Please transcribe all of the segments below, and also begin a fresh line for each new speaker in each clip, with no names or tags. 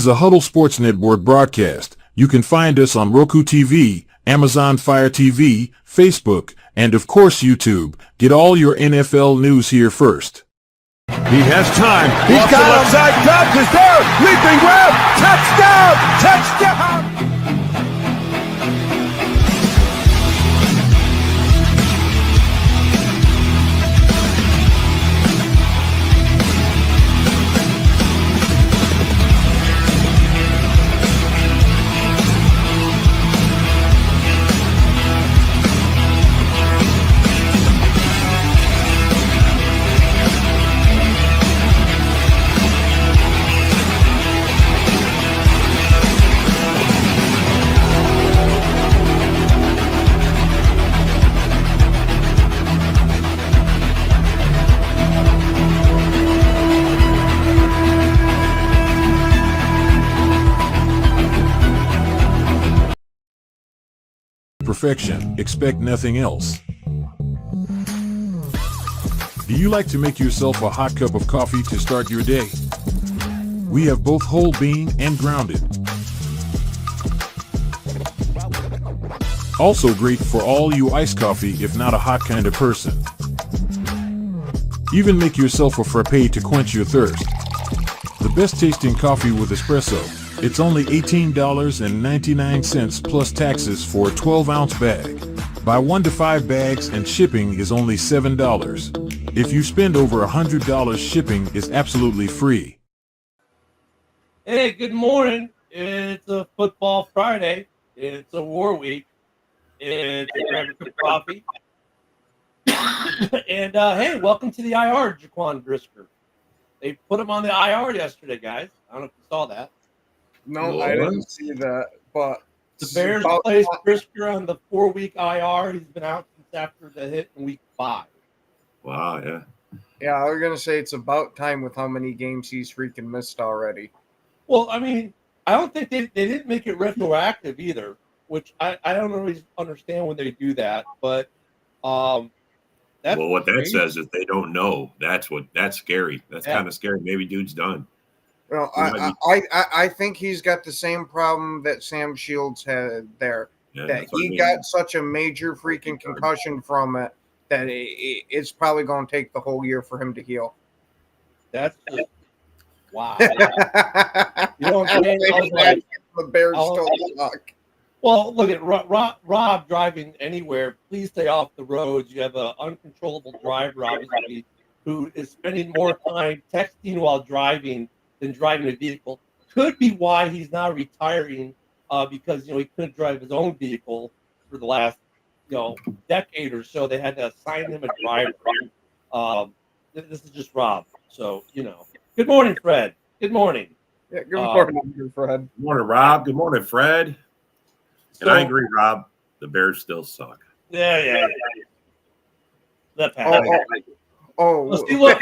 is a Huddle Sports Network broadcast. You can find us on Roku TV, Amazon Fire TV, Facebook, and of course YouTube. Get all your NFL news here first.
He has time. He's got him. Side Dobbs is there. Leaping grab. Touchdown. Touchdown.
Perfection, expect nothing else. Do you like to make yourself a hot cup of coffee to start your day? We have both whole bean and grounded. Also great for all you iced coffee if not a hot kind of person. Even make yourself a frappe to quench your thirst. The best tasting coffee with espresso. It's only $18.99 plus taxes for a 12-ounce bag. Buy 1 to 5 bags and shipping is only $7. If you spend over $100, shipping is absolutely free.
Hey, good morning. It's a football Friday. It's a war week. It's a grab a cup of coffee. And hey, welcome to the IR, Jaquan Brisker. They put him on the IR yesterday, guys. I don't know if you saw that.
No, I didn't see that. But
the Bears placed Brisker on the 4-week IR. He's been out since after the hit in week 5.
Wow, yeah.
Yeah, I was gonna say it's about time with how many games he's freaking missed already.
Well, I mean, I don't think they didn't make it retroactive either, which I don't really understand when they do that. But
well, what that
crazy.
says is they don't know. That's scary. That's kind of scary. Maybe dude's done.
Well, I think he's got the same problem that Sam Shields had there.
Yeah,
that he got such a major freaking concussion from it that it's probably going to take the whole year for him to heal.
That's just, wow. You know what I'm saying?
The Bears still suck.
Well, look at Rob driving anywhere. Please stay off the roads. You have an uncontrollable driver, obviously, who is spending more time texting while driving than driving a vehicle. Could be why he's now retiring because he couldn't drive his own vehicle for the last decade or so. They had to assign him a driver. This is just Rob. So good morning, Fred. Good morning.
Yeah, good morning, Fred.
Good morning, Rob. Good morning, Fred. And I agree, Rob. The Bears still suck.
Yeah. That passed.
See,
look,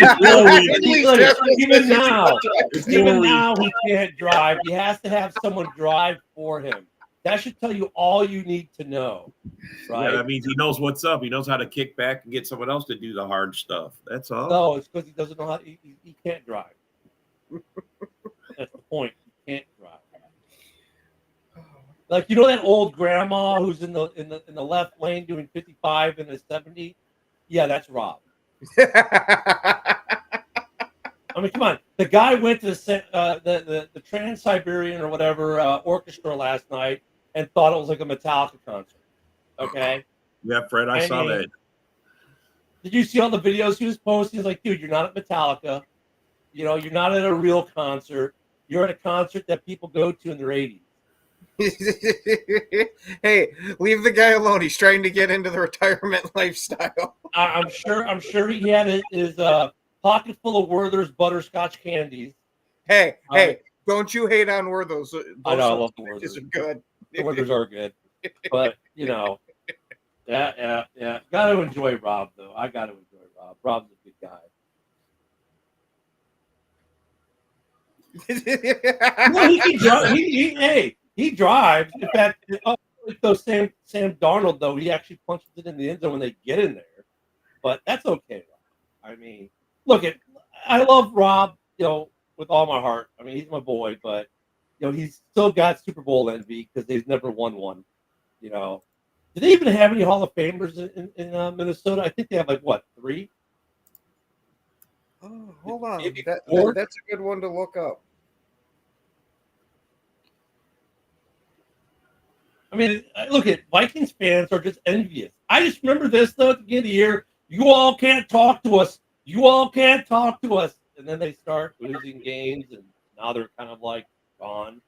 even now he can't drive. He has to have someone drive for him. That should tell you all you need to know, right?
Yeah, that means he knows what's up. He knows how to kick back and get someone else to do the hard stuff. That's all.
No, it's because he doesn't know how. He can't drive. That's the point. He can't drive. Like that old grandma who's in the left lane doing 55 in a 70. Yeah, that's Rob. I mean, come on. The guy went to the Trans-Siberian or whatever orchestra last night and thought it was like a Metallica concert. Okay.
Yeah, Fred, I saw that.
Did you see all the videos he was posting? He's like, dude, you're not at Metallica. You're not at a real concert. You're at a concert that people go to in their 80s.
Hey, leave the guy alone. He's trying to get into the retirement lifestyle.
I'm sure he had his pocket full of Werther's butterscotch candies.
Hey, don't you hate on Werther's?
I know, I love the Werther's.
Are good.
The Werther's are good, but yeah. Got to enjoy Rob though. I got to enjoy Rob. Rob's a good guy. Well, he can drive. He drives. In fact, though Sam Darnold, though, he actually punches it in the end zone when they get in there. But that's okay, Rob. I mean, look, I love Rob, with all my heart. I mean, he's my boy, but he's still got Super Bowl envy because they've never won one. You know, do they even have any Hall of Famers in Minnesota? I think they have like what, 3?
Oh, hold on.
Maybe 4?
That's a good one to look up.
I mean, look at Vikings fans are just envious. I just remember this though at the beginning of the year. You all can't talk to us. You all can't talk to us. And then they start losing games, and now they're kind of like gone.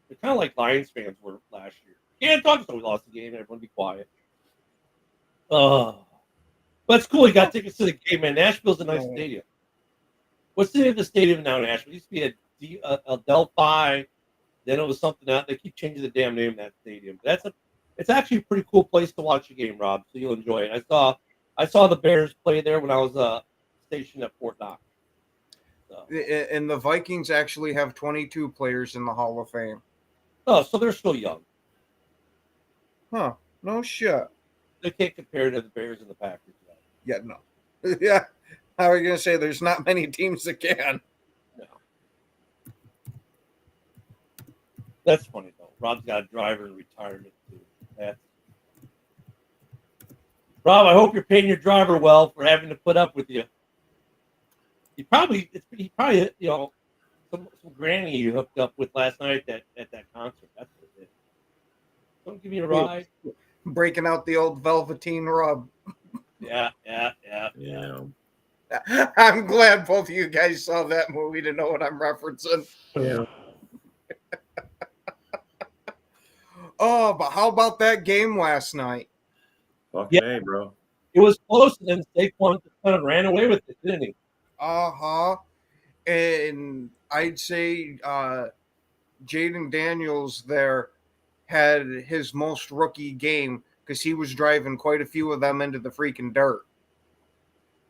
They're kind of like Lions fans were last year. Can't talk, so we lost the game. Everyone be quiet. Oh, but it's cool. You got tickets to the game, man. Nashville's a nice stadium. What's the name of the stadium now? Nashville it used to be a Delphi. Then it was something else. They keep changing the damn name of that stadium. It's actually a pretty cool place to watch a game, Rob. So you'll enjoy it. I saw the Bears play there when I was stationed at Fort Knox. So.
And the Vikings actually have 22 players in the Hall of Fame.
Oh, so they're still young.
Huh? No shit.
They can't compare to the Bears and the Packers.
Yeah, no. Yeah. How are you gonna say there's not many teams that can?
No. That's funny though. Rob's got a driver in retirement too. Rob, I hope you're paying your driver well for having to put up with you. He probably some granny you hooked up with last night at that concert. That's what it is. Don't give me a ride.
Breaking out the old Velveteen rub.
Yeah.
I'm glad both of you guys saw that movie to know what I'm referencing.
Yeah.
Oh, but how about that game last night?
Fucking A, bro.
It was close, and then Saquon kind of ran away with it, didn't he?
Uh-huh. And I'd say Jaden Daniels there had his most rookie game because he was driving quite a few of them into the freaking dirt.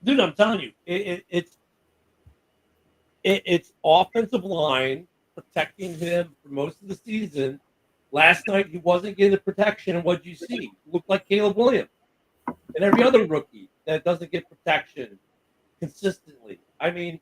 Dude, I'm telling you, it's offensive line protecting him for most of the season. Last night, he wasn't getting the protection, and what'd you see? He looked like Caleb Williams and every other rookie that doesn't get protection consistently. I mean,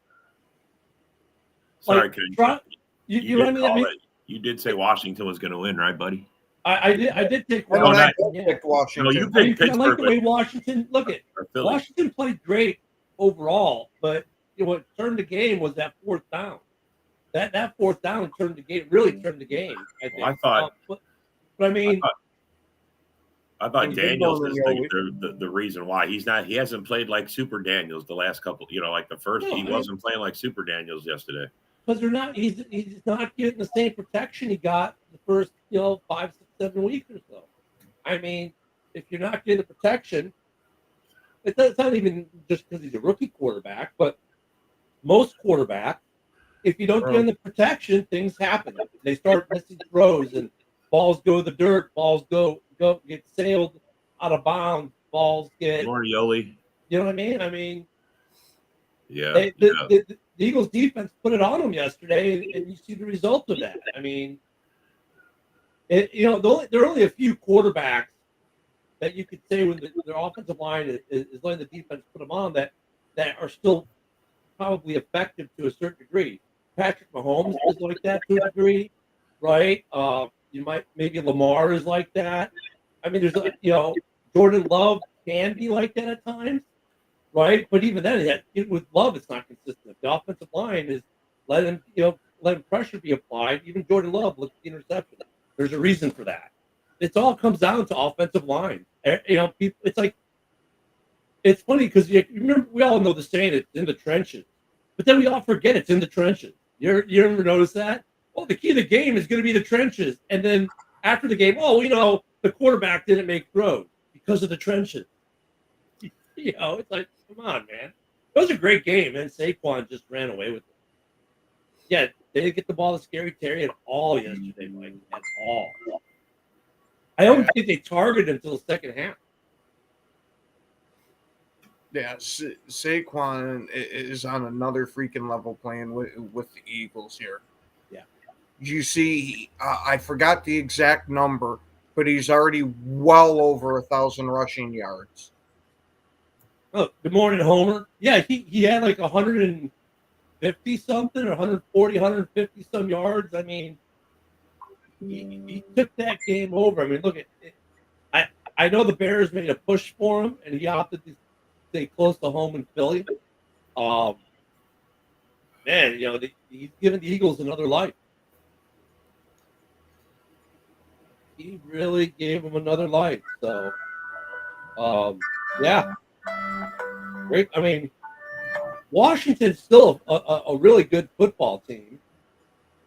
Sorry,
like,
Ken.
You know what I mean?
You did say Washington was going to win, right, buddy?
I did take
I
Washington.
picked Washington.
No, you picked
I
Pittsburgh.
like the way Washington look at Washington played great overall, but what turned the game was that fourth down. That fourth down turned the game. Really turned the game. I think.
Well, I thought.
But I mean,
I thought Daniels is the reason why he hasn't played like Super Daniels the last couple. Like the first, he wasn't playing like Super Daniels yesterday.
Because they're not. He's not getting the same protection he got the first 5, 6, 7 weeks or so. I mean, if you're not getting the protection, it's not even just because he's a rookie quarterback, but most quarterbacks, if you don't get in the protection, things happen. They start missing throws and balls go to the dirt, balls get sailed out of bounds, balls get
Morioli.
You know what I mean? I mean,
yeah.
The Eagles defense put it on them yesterday, and you see the result of that. I mean, there are only a few quarterbacks that you could say when their offensive line is letting the defense put them on that are still probably effective to a certain degree. Patrick Mahomes is like that to a degree, right? Maybe Lamar is like that. I mean, there's Jordan Love can be like that at times, right? But even then, with Love, it's not consistent. The offensive line is letting pressure be applied. Even Jordan Love looks at the interception. There's a reason for that. It all comes down to offensive line. People. It's funny because you remember we all know the saying it's in the trenches, but then we all forget it's in the trenches. You ever notice that? Well, the key to the game is going to be the trenches, and then after the game, the quarterback didn't make throws because of the trenches. It's like, come on, man. It was a great game, and Saquon just ran away with it. Yeah, they didn't get the ball to Scary Terry at all yesterday, Mike. At all. I don't think they targeted until the second half.
Yeah, Saquon is on another freaking level playing with the Eagles here.
Yeah.
You see, I forgot the exact number, but he's already well over 1,000 rushing yards.
Oh, good morning, Homer. Yeah, he had like 150 something, or 140, 150 some yards. I mean, he took that game over. I mean, look at it. I know the Bears made a push for him, and he opted to stay close to home in Philly. Man, he's given the Eagles another life. He really gave them another life. So, yeah, great. I mean, Washington's still a really good football team.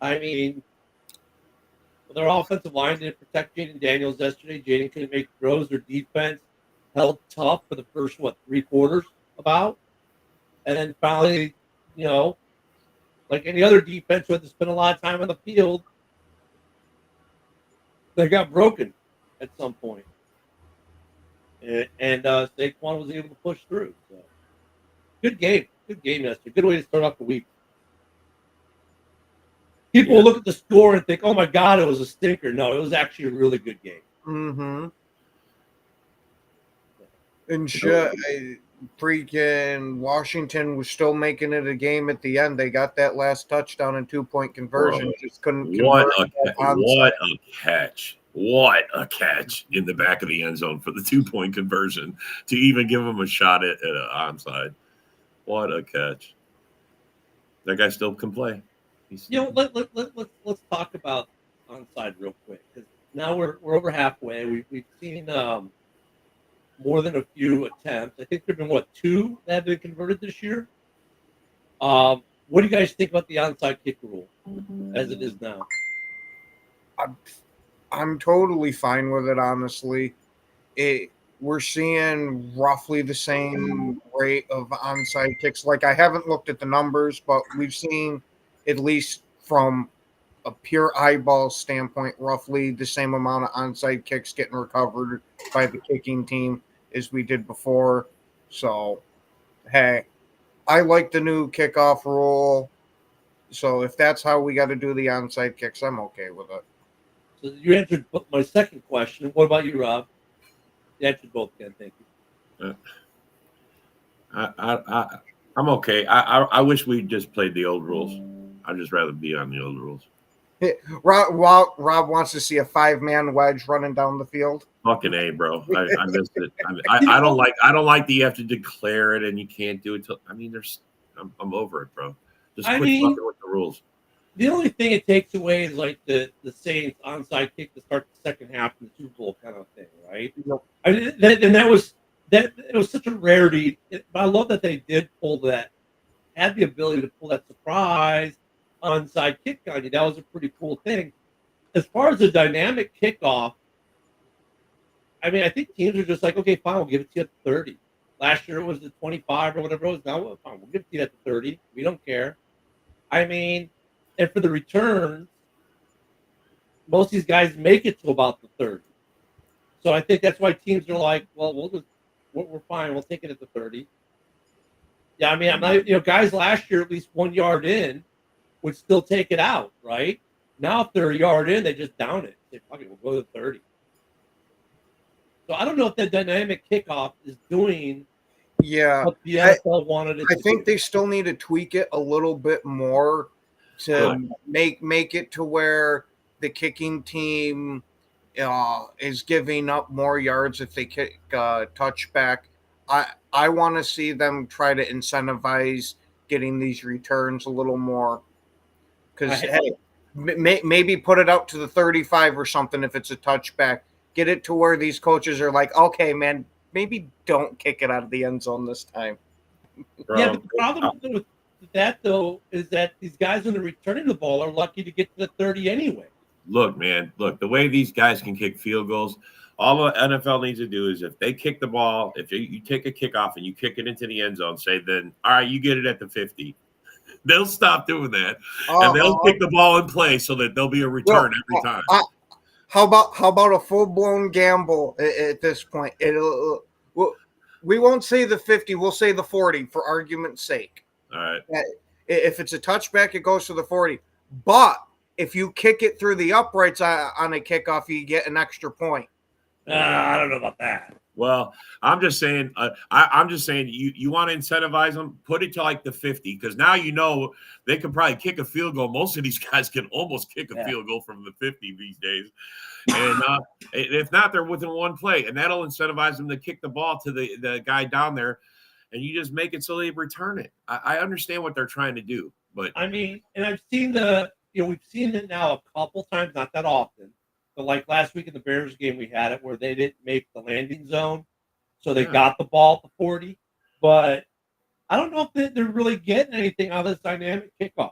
I mean, their offensive line didn't protect Jaden Daniels yesterday. Jaden couldn't make throws. Their defense held tough for the first, 3 quarters about. And then finally, like any other defense who had to spend a lot of time on the field, they got broken at some point. And Saquon was able to push through. So. Good game yesterday. Good way to start off the week. People will look at the score and think, "Oh my God, it was a stinker." No, it was actually a really good game.
Mm-hmm. And freaking Washington was still making it a game at the end. They got that last touchdown and 2-point conversion.
Bro,
just couldn't.
What a catch! What a catch in the back of the end zone for the 2-point conversion to even give them a shot at an onside. What a catch! That guy still can play.
Let's talk about onside real quick, because now we're over halfway. We've seen more than a few attempts. I think there've been 2 that have been converted this year. What do you guys think about the onside kick rule as it is now?
I'm totally fine with it, honestly. We're seeing roughly the same rate of onside kicks. Like, I haven't looked at the numbers, but we've seen, at least from a pure eyeball standpoint, roughly the same amount of onside kicks getting recovered by the kicking team as we did before. So, hey, I like the new kickoff rule. So if that's how we got to do the onside kicks, I'm okay with it.
So you answered my second question. What about you, Rob? You answered both, Ken. Thank you.
I'm okay. I wish we just played the old rules. I'd just rather be on the old rules.
Rob wants to see a 5-man wedge running down the field.
Fucking A, bro. I missed it. I don't like that you have to declare it and you can't do it till. I'm over it, bro. Just quit fucking with the rules.
The only thing it takes away is like the Saints onside kick to start the second half of the Super Bowl kind of thing, right?
Yep.
It was such a rarity. But I love that they did pull that, had the ability to pull that surprise onside kick on you. That was a pretty cool thing. As far as the dynamic kickoff, I mean, I think teams are just like, okay, fine, we'll give it to you at 30. Last year it was the 25 or whatever it was. Now, fine, we'll give it to you at the 30. We don't care. I mean, and for the returns, most of these guys make it to about the 30. So I think that's why teams are like, well, we're fine. We'll take it at the 30. Yeah, I mean, I'm not, guys last year, at least 1 yard in, would still take it out, right? Now, if they're a yard in, they just down it. They fucking will go to 30. So I don't know if that dynamic kickoff is doing what the NFL wanted it to do.
I think they still need to tweak it a little bit more to make it to where the kicking team is giving up more yards if they kick touchback. I want to see them try to incentivize getting these returns a little more, because maybe put it out to the 35 or something if it's a touchback. Get it to where these coaches are like, okay, man, maybe don't kick it out of the end zone this time.
Bro,
yeah, but the problem with that, though, is that these guys when they're returning the ball are lucky to get to the 30 anyway.
Look, man, the way these guys can kick field goals, all the NFL needs to do is if they kick the ball, if you take a kickoff and you kick it into the end zone, say then, all right, you get it at the 50. They'll stop doing that, and they'll kick the ball in play so that there'll be a return every time.
How about a full-blown gamble at this point? We won't say the 50, we'll say the 40 for argument's sake.
All right.
If it's a touchback, it goes to the 40. But if you kick it through the uprights on a kickoff, you get an extra point.
I don't know about that.
Well, I'm just saying. I'm just saying. You want to incentivize them? Put it to like the 50, because now they can probably kick a field goal. Most of these guys can almost kick a field goal from the 50 these days. And if not, they're within one play, and that'll incentivize them to kick the ball to the guy down there, and you just make it so they return it. I understand what they're trying to do, but
I mean, and I've seen we've seen it now a couple times, not that often. But like last week in the Bears game, we had it where they didn't make the landing zone, so they got the ball at the 40. But I don't know if they're really getting anything out of this dynamic kickoff.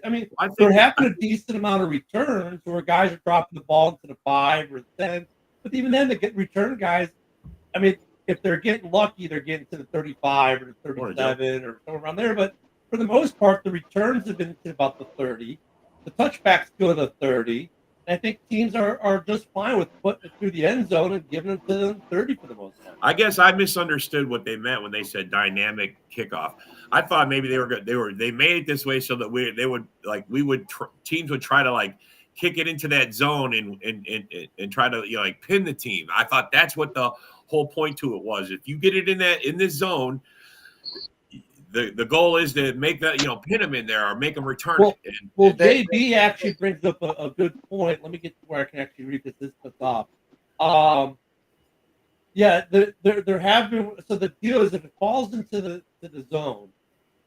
I mean, they're having a decent amount of returns where guys are dropping the ball into the 5 or 10. But even then, they get return guys. I mean, if they're getting lucky, they're getting to the 35 or the 37 or somewhere around there. But for the most part, the returns have been to about the 30. The touchbacks go to the 30. I think teams are just fine with putting it through the end zone and giving it to them 30 for the most part.
I guess I misunderstood what they meant when they said dynamic kickoff. I thought maybe they made it this way so that teams would try to like kick it into that zone and try to like pin the team. I thought that's what the whole point to it was. If you get it in this zone, the goal is to make that, pin them in there or make them return it.
Well, JB actually brings up a good point. Let me get to where I can actually read this off. Yeah, there have been. So the deal is if it falls into the zone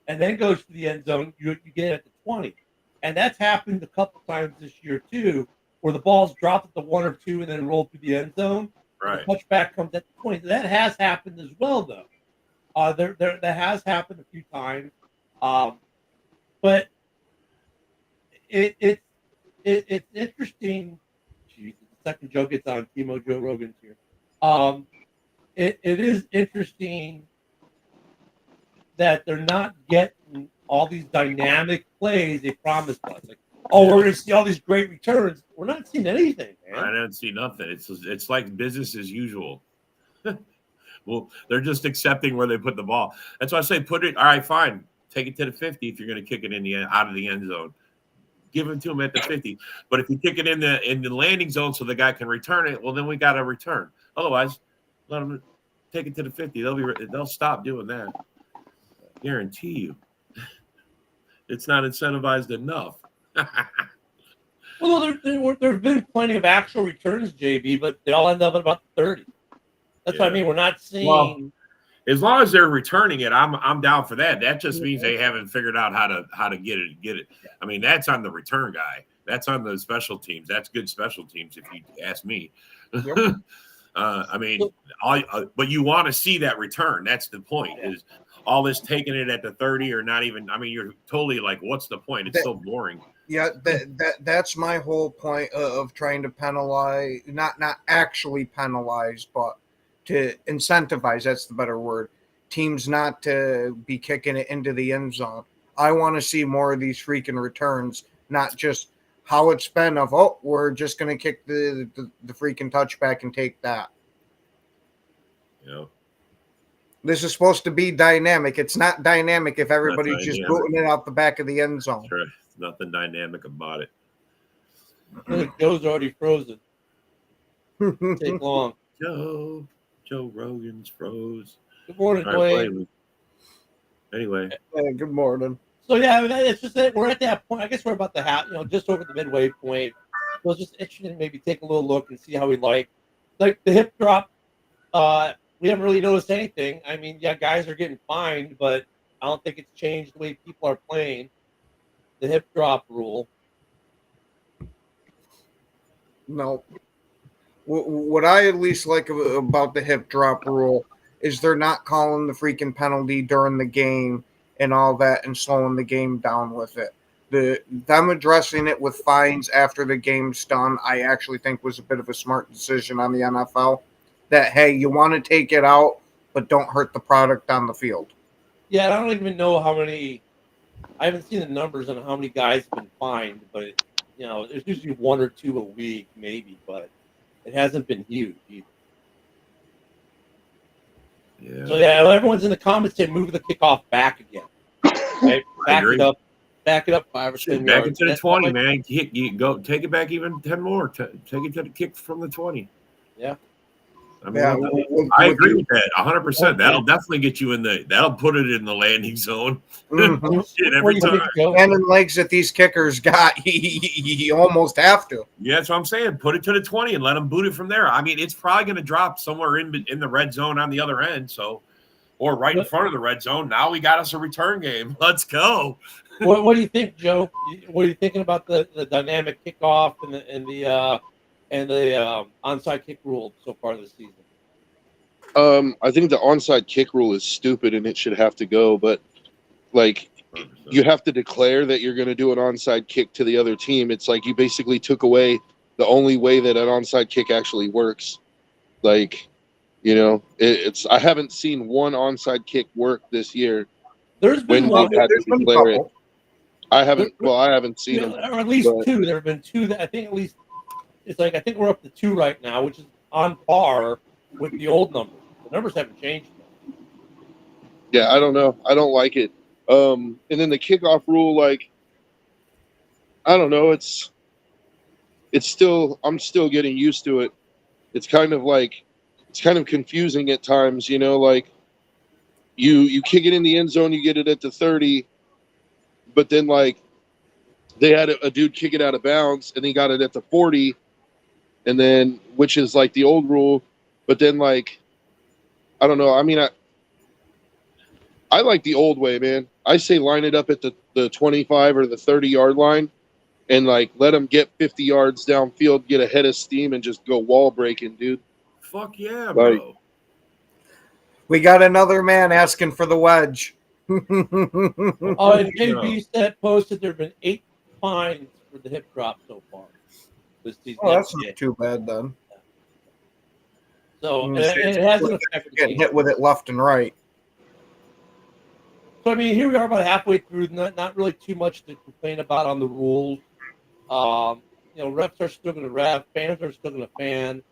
and then goes to the end zone, you get it at the 20, and that's happened a couple times this year too, where the ball's dropped at the 1 or 2 and then rolled through the end zone.
Right.
The touchback comes at the 20. That has happened as well, though. That has happened a few times, but it's interesting. Jeez, the second joke gets on Timo Joe Rogan's here. It is interesting that they're not getting all these dynamic plays they promised us. Like, we're going to see all these great returns. We're not seeing anything, man.
I don't see nothing. It's like business as usual. Well, they're just accepting where they put the ball. That's why I say put it. All right, fine. Take it to the 50 if you're going to kick it out of the end zone. Give it to them at the 50. But if you kick it in the landing zone so the guy can return it, well, then we got to return. Otherwise, let them take it to the 50. They'll stop doing that. I guarantee you. It's not incentivized enough.
Well, there have been plenty of actual returns, JB, but they all end up at about 30. That's what I mean. We're not seeing.
Well, as long as they're returning it, I'm down for that. That just means they haven't figured out how to get it. I mean, that's on the return guy. That's on the special teams. That's good special teams, if you ask me. Yep. I mean, but you want to see that return. That's the point. Is all this taking it at the 30 or not even? I mean, you're totally like, what's the point? It's so boring.
Yeah, that's my whole point of trying to penalize, not actually penalize, but to incentivize, that's the better word, teams not to be kicking it into the end zone. I want to see more of these freaking returns, not just how it's been of, we're just going to kick the freaking touchback and take that.
Yeah.
This is supposed to be dynamic. It's not dynamic if everybody's just booting it out the back of the end zone.
That's right. There's nothing dynamic about it.
Joe's already frozen. Take long.
Joe Rogan's froze.
Good morning, Dwayne.
Anyway.
Good morning.
So, yeah, it's just that we're at that point. I guess we're about to have, just over the midway point. So it's just interesting to maybe take a little look and see how we like the hip drop. We haven't really noticed anything. I mean, yeah, guys are getting fined, but I don't think it's changed the way people are playing. The hip drop rule.
No. What I at least like about the hip drop rule is they're not calling the freaking penalty during the game and all that and slowing the game down with it. Them addressing it with fines after the game's done, I actually think was a bit of a smart decision on the NFL. That, hey, you want to take it out, but don't hurt the product on the field.
Yeah, I don't even know how many. I haven't seen the numbers on how many guys have been fined, but there's usually 1 or 2 a week, maybe, but it hasn't been huge either.
Yeah.
So yeah, everyone's in the comments saying move the kickoff back again. Right? Back it up 5 or 10
back
yards.
Into the 20, man. You go take it back even 10 more. Take it to the kick from the 20.
Yeah.
I mean,
Yeah,
I agree with that 100%. That'll definitely get you that'll put it in the landing zone.
Mhm.
Shit,
What
every
do you think,
time.
Joe?
Cannon legs that these kickers got, you almost have to.
Yeah, that's what I'm saying. Put it to the 20 and let them boot it from there. I mean, it's probably going to drop somewhere in the red zone on the other end. So, or right in front of the red zone. Now we got us a return game. Let's go.
What do you think, Joe? What are you thinking about the dynamic kickoff and the onside kick rule so far this season?
I think the onside kick rule is stupid and it should have to go. But like, you have to declare that you're going to do an onside kick to the other team. It's like you basically took away the only way that an onside kick actually works. Like, you know, I haven't seen one onside kick work this year.
There's been
When
one,
they've had to declare it. I haven't seen them.
or at least
but-
two. There have been two that I think at least it's like I think we're up to two right now, which is on par with the old numbers. The numbers haven't changed.
Yeah, I don't know. I don't like it. And then the kickoff rule, like, I don't know. It's still, I'm still getting used to it. It's kind of confusing at times, you know, like you kick it in the end zone, you get it at the 30, but then like they had a dude kick it out of bounds and he got it at the 40, and then, which is like the old rule, but then like, I don't know. I mean, I like the old way, man. I say line it up at the 25 or the 30-yard line and like let them get 50 yards downfield, get ahead of steam, and just go wall breaking, dude.
Fuck yeah, bro.
We got another man asking for the wedge.
Oh, and JB said posted there have been 8 fines for the hip drop so far this season.
Oh, that's not too bad then.
So and it hasn't affected
Getting hit with it left and right.
So I mean, here we are about halfway through. Not really too much to complain about on the rules. You know, refs are still going to ref. Fans are still going to fan.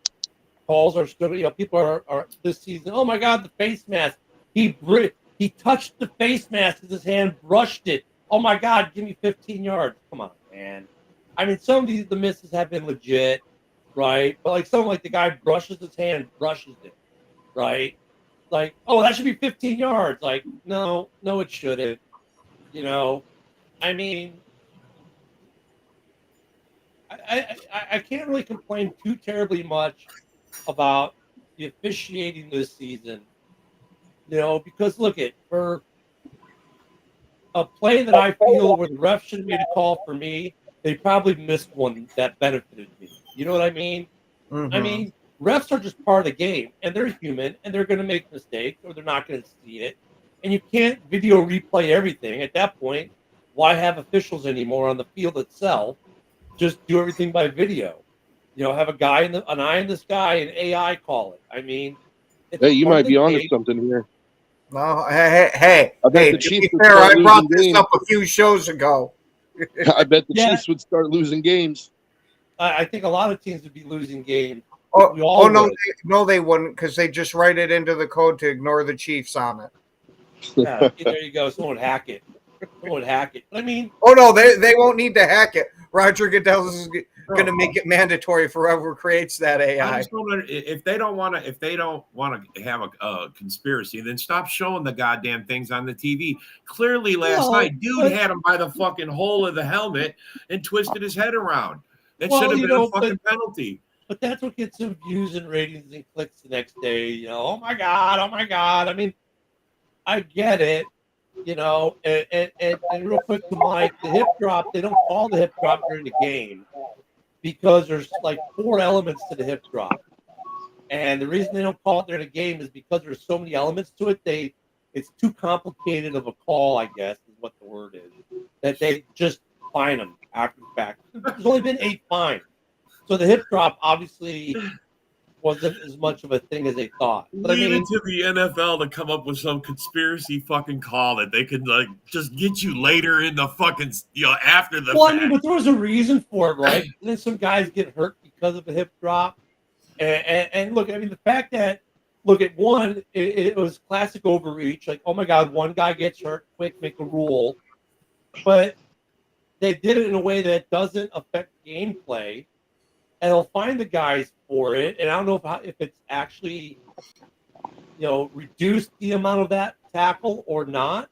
Calls are still. You know, people are this season. Oh my God, the face mask. He touched the face mask with his hand, brushed it. Oh my God, give me 15 yards. Come on, man. I mean, some of the misses have been legit, right? But like something like the guy brushes his hand, brushes it, right? Like, oh, that should be 15 yards. Like, no, it shouldn't. You know, I mean, I can't really complain too terribly much about the officiating this season. You know, because look for a play that I feel where the ref should have made a call for me, they probably missed one that benefited me. You know what I mean?
Mm-hmm.
I mean, refs are just part of the game, and they're human, and they're going to make mistakes, or they're not going to see it. And you can't video replay everything. At that point, why have officials anymore on the field itself? Just do everything by video. You know, have a guy an eye in the sky, and AI call it. I mean,
Hey, you might be onto something here.
No, hey,
I bet the
to
Chiefs
be
would
fair,
start
I brought
losing
this
games.
up a few shows ago.
I bet the
Yeah.
Chiefs would start losing games.
I think a lot of teams would be losing games. We
Oh,
all
no,
would.
they wouldn't, because they just write it into the code to ignore the Chiefs on it.
Yeah, there you go. Someone would hack it. I mean,
Oh no, they won't need to hack it. Roger Goodell is going to make it mandatory for whoever creates that
I
AI.
just don't if they don't want to have a conspiracy, then stop showing the goddamn things on the TV. Clearly, last night, dude had him by the fucking hole of the helmet and twisted his head around. That should have been a fucking penalty.
But that's what gets some views and ratings and clicks the next day. You know, oh my god. I mean, I get it. You know, and real quick to Mike, the hip drop, they don't call the hip drop during the game because there's like 4 elements to the hip drop. And the reason they don't call it during the game is because there's so many elements to it. It's too complicated of a call, I guess, is what the word is. That they just fine them after the fact. There's only been 8 fines. So the hip drop obviously wasn't as much of a thing as they thought. But
Leave it to the NFL to come up with some conspiracy fucking call that they could like just get you later in the fucking after the
well,
fact.
I mean, but there was a reason for it, right? And then some guys get hurt because of a hip drop. And look, I mean, the fact that at one, it was classic overreach. Like, oh my God, one guy gets hurt, quick, make a rule. But they did it in a way that doesn't affect gameplay. and they'll find the guys for it. And I don't know if it's actually, reduced the amount of that tackle or not,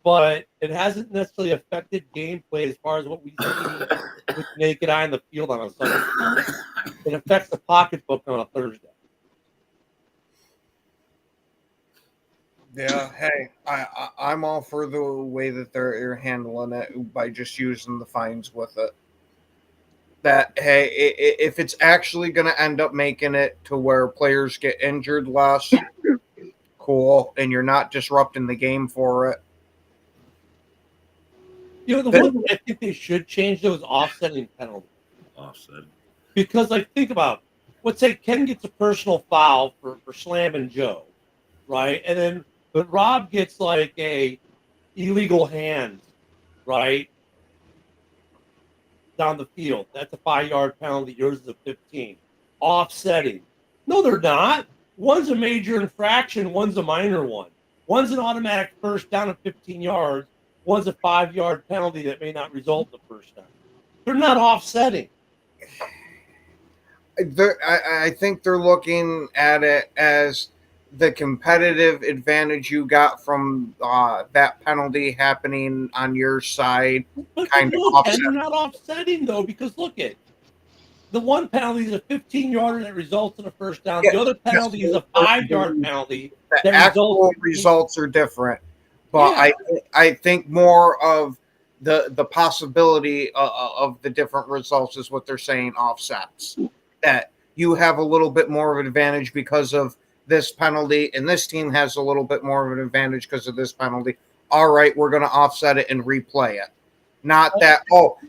but it hasn't necessarily affected gameplay as far as what we see with naked eye on the field on a Sunday. It affects the pocketbook on a Thursday.
Yeah, hey, I'm all for the way that they're handling it by just using the fines with it. That, hey, if it's actually going to end up making it to where players get injured less, cool, and you're not disrupting the game for it.
The one thing I think they should change, though, is offsetting penalties.
Offset.
Because, think about it. Let's say Ken gets a personal foul for slamming Joe, right? But Rob gets a illegal hand, right, down the field. That's a 5-yard penalty. Yours is a 15. Offsetting. No, they're not. One's a major infraction. One's a minor one. One's an automatic first down at 15 yards. One's a 5-yard penalty that may not result in the first down. They're not offsetting.
I think they're looking at it as the competitive advantage you got from that penalty happening on your side.
But
Kind of
they're not offsetting, though, because look at the one penalty is a 15-yarder that results in a first down.
Yeah,
the other penalty is a 5-yard penalty.
The actual results are different, but
Yeah.
I think more of the possibility of the different results is what they're saying offsets. That you have a little bit more of an advantage because of this penalty, and this team has a little bit more of an advantage because of this penalty. All right, we're going to offset it and replay it. Not that,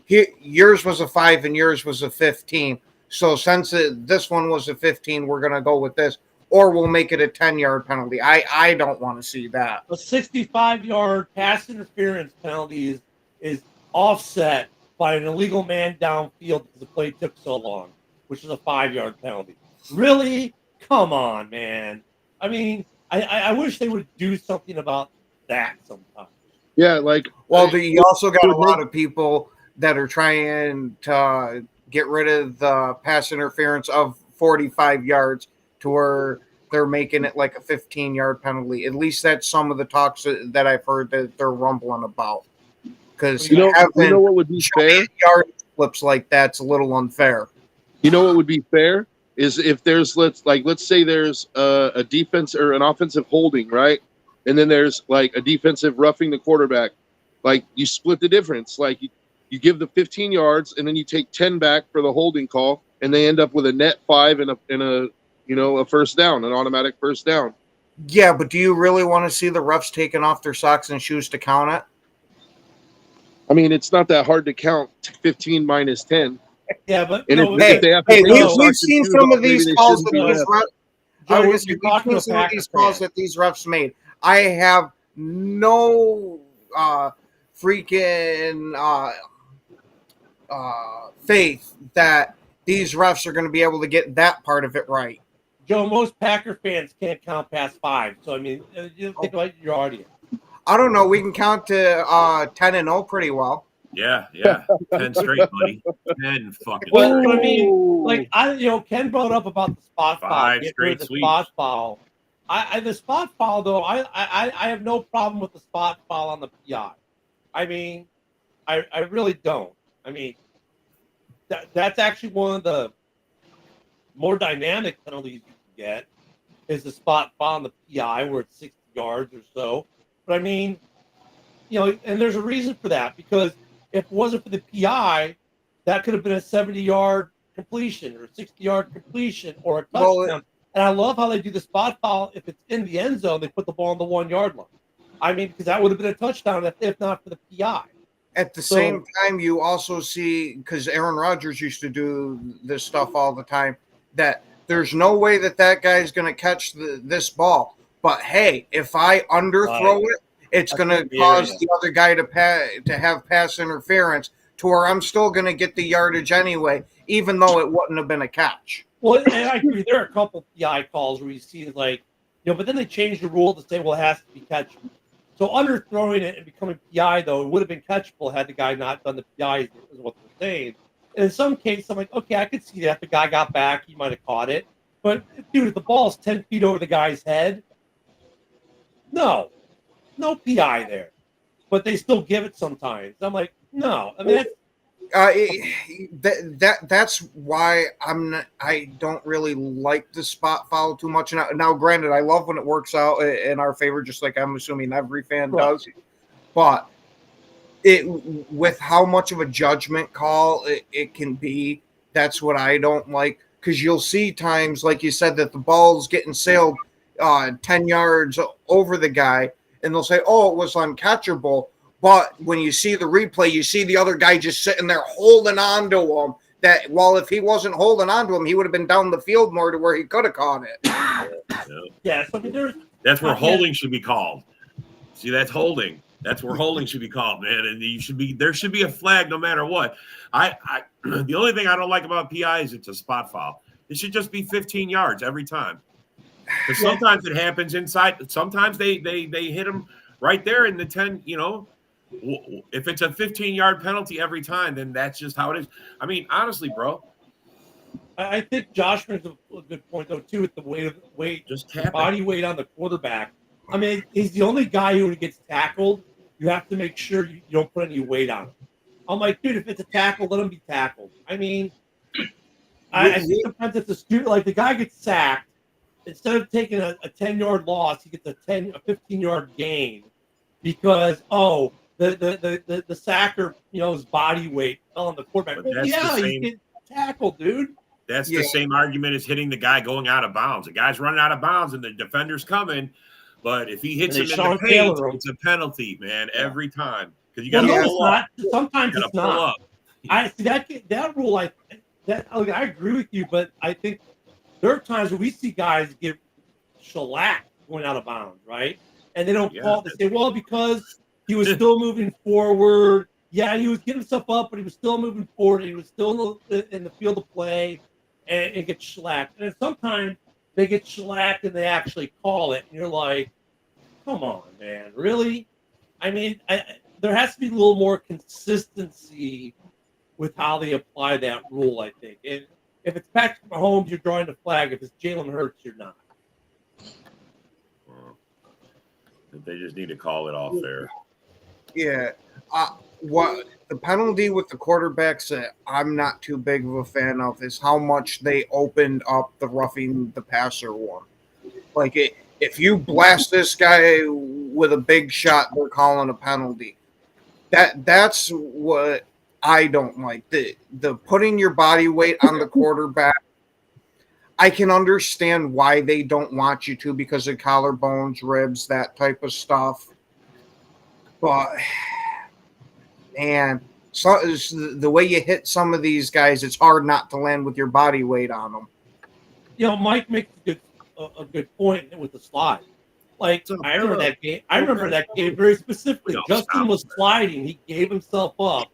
yours was a 5 and yours was a 15. So since this one was a 15, we're going to go with this. Or we'll make it a 10-yard penalty. I don't want to see that.
A 65-yard pass interference penalty is offset by an illegal man downfield because the play took so long, which is a 5-yard penalty. Really? Come on, man. I mean, I wish they would do something about that sometimes.
Yeah,
You also got a lot of people that are trying to get rid of the pass interference of 45 yards to where they're making it like a 15-yard penalty. At least that's some of the talks that I've heard that they're rumbling about. Because
you know what would be fair?
Yard flips like that's a little unfair.
You know what would be fair is if there's let's say there's a defense or an offensive holding, right? And then there's a defensive roughing the quarterback. You split the difference. You give the 15 yards and then you take 10 back for the holding call, and they end up with a net 5 and a first down, an automatic first down.
Yeah, but do you really want to see the refs taking off their socks and shoes to count it?
I mean, it's not that hard to count 15 minus 10.
Yeah, but
we've seen some of these calls that these refs made. I have no freaking faith that these refs are going to be able to get that part of it right.
Joe, most Packer fans can't count past 5. So, I mean, you think about your audience.
I don't know. We can count to 10-0 pretty well.
Yeah. 10 straight, buddy. 10 fucking
Well,
straight.
I mean, Ken brought up about the spot foul.
5 straight sweeps.
Spot foul. The spot foul, though, I have no problem with the spot foul on the PI. I mean, I really don't. I mean, that's actually one of the more dynamic penalties you can get is the spot foul on the PI where it's 60 yards or so. But I mean, and there's a reason for that, because if it wasn't for the PI, that could have been a 70-yard completion or a 60-yard completion or a touchdown. And I love how they do the spot foul. If it's in the end zone, they put the ball on the 1-yard line. I mean, because that would have been a touchdown if not for the PI.
At the same time, you also see, because Aaron Rodgers used to do this stuff all the time, that there's no way that guy's going to catch this ball. But, hey, if I underthrow it, it's going to cause the other guy to have pass interference to where I'm still going to get the yardage anyway, even though it wouldn't have been a catch.
Well, and I agree. There are a couple PI calls where you see but then they changed the rule to say, well, it has to be catchable. So underthrowing it and becoming PI, though, it would have been catchable had the guy not done the PI, is what they're saying. And in some cases, I'm like, okay, I could see that. The guy got back. He might have caught it. But, dude, if the ball's 10 feet over the guy's head, no PI there. But they still give it sometimes. I'm like, no. I mean,
that's why I don't really like the spot foul too much. Now, granted, I love when it works out in our favor, just like I'm assuming every fan does. But with how much of a judgment call it can be, that's what I don't like. Because you'll see times, like you said, that the ball's getting sailed 10 yards over the guy, and they'll say, "Oh, it was uncatchable." But when you see the replay, you see the other guy just sitting there holding on to him. That, well, if he wasn't holding on to him, he would have been down the field more to where he could have caught it.
Yeah, so I mean,
that's where holding should be called. See, that's holding. That's where holding should be called, man. And there should be a flag no matter what. The only thing I don't like about PI is it's a spot foul. It should just be 15 yards every time. Because sometimes it happens inside. Sometimes they hit him right there in the 10, If it's a 15-yard penalty every time, then that's just how it is. I mean, honestly, bro.
I think Josh brings a good point, though, too, with the weight,
just
body weight on the quarterback. I mean, he's the only guy who gets tackled. You have to make sure you don't put any weight on him. I'm like, dude, if it's a tackle, let him be tackled. I mean, I think sometimes it's a student. Like, the guy gets sacked. Instead of taking a 10-yard loss, he gets a 15-yard gain because, the sacker, his body weight fell on the quarterback. Well, he's getting tackled, dude.
That's the same argument as hitting the guy going out of bounds. The guy's running out of bounds and the defender's coming. But if he hits him in the paint, it's a penalty, man, every time. Because you got to pull up.
Sometimes it's not. I see that rule. I agree with you, but I think there are times where we see guys get shellacked going out of bounds, right? And they don't call. They say, well, because he was still moving forward. Yeah, he was getting himself up, but he was still moving forward. He was still in the field of play, and get shellacked. And sometimes they get shellacked and they actually call it, and you're like, come on, man, really? I mean, there has to be a little more consistency with how they apply that rule, I think. And if it's Patrick Mahomes, you're drawing the flag. If it's Jalen Hurts, you're not.
They just need to call it all fair.
Yeah. What the penalty with the quarterbacks that I'm not too big of a fan of is how much they opened up the roughing the passer one. Like, if you blast this guy with a big shot, they're calling a penalty. That's what I don't like. The putting your body weight on the quarterback. I can understand why they don't want you to because of collarbones, ribs, that type of stuff. But man, so the way you hit some of these guys, it's hard not to land with your body weight on them.
Mike makes a good point with the slide. Like, I remember that game very specifically. Justin was sliding. He gave himself up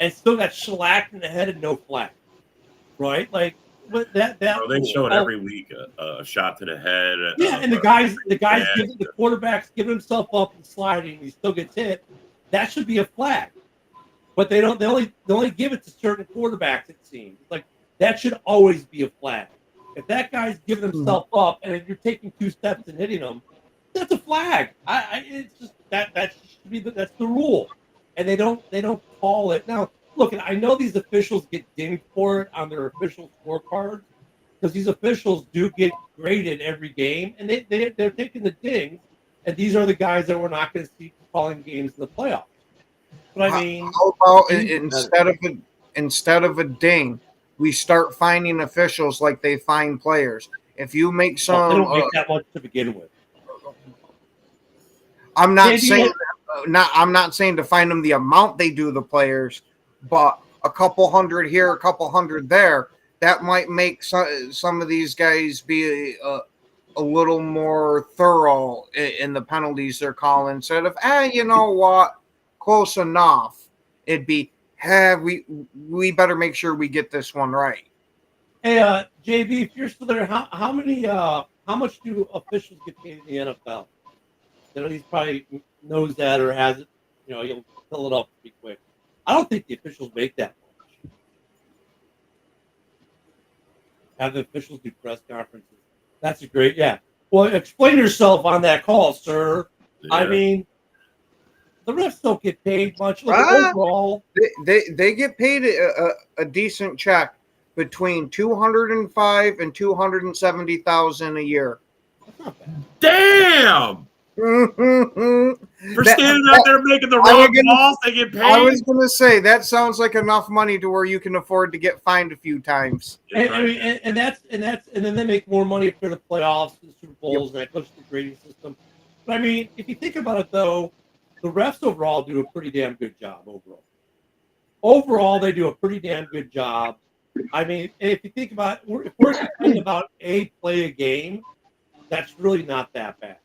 and still got shellacked in the head and no flag. Right? Like, but that
they show it every week, a shot to the head.
And the guys the quarterback's giving himself up and sliding, he still gets hit. That should be a flag. But they don't. They only give it to certain quarterbacks. It seems like that should always be a flag. If that guy's giving himself up, and if you're taking 2 steps and hitting him, that's a flag. It's just that should be that's the rule, and they don't call it now. Look, I know these officials get dinged for it on their official scorecards because these officials do get graded every game, and they're taking the dings, and these are the guys that we're not going to see calling games in the playoffs. But I mean,
how about instead of a ding, we start finding officials like they fine players. If you make some,
they don't make that much to begin with.
I'm not saying to find them the amount they do the players, but a couple hundred here, a couple hundred there, that might make some of these guys be a little more thorough in the penalties they're calling. Instead of, you know what, close enough. It'd be, we better make sure we get this one right.
Hey, JB, if you're still there, how much do officials get paid in the NFL? He probably knows that or has it. He'll fill it up pretty quick. I don't think the officials make that much. have the officials do press conferences. That's a great, yeah. Well, explain yourself on that call, sir. I
Yeah.
mean, the refs don't get paid much. Look,
Ah.
overall,
They get paid a decent check between 205 and 270,000 a year.
that's not bad.
Damn! For
That-
standing out there making the
I was
wrong
gonna-
calls, they get paid.
I was going to say that sounds like enough money to where you can afford to get fined a few times.
And, I mean, and then they make more money for the playoffs and Super Bowls, and that goes to the grading system. But I mean, if you think about it, though, the refs overall do a pretty damn good job overall. Overall, they do a pretty damn good job. I mean, if you think about, if we're complaining about play a game, that's really not that bad.